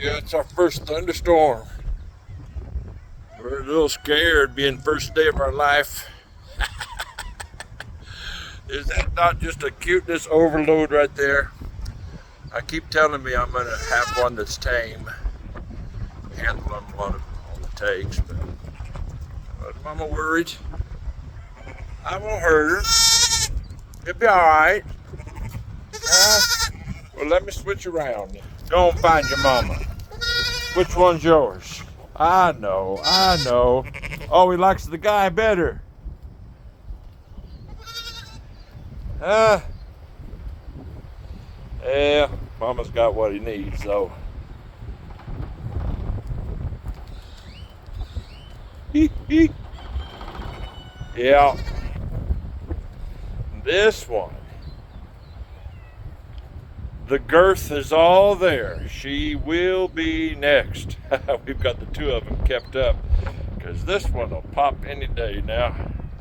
Yeah, it's our first thunderstorm. We're a little scared being first day of our life. Is that not just a cuteness overload right there? I keep telling me I'm gonna have one that's tame, handle them on the takes, but Mama worried. I won't hurt her. It'll be all right. Well, let me switch around. Go and find your mama. Which one's yours? I know, I know. Oh, he likes the guy better. Yeah, Mama's got what he needs, though. Yeah, this one. The girth is all there. She will be next. We've got the two of them kept up because this one will pop any day now.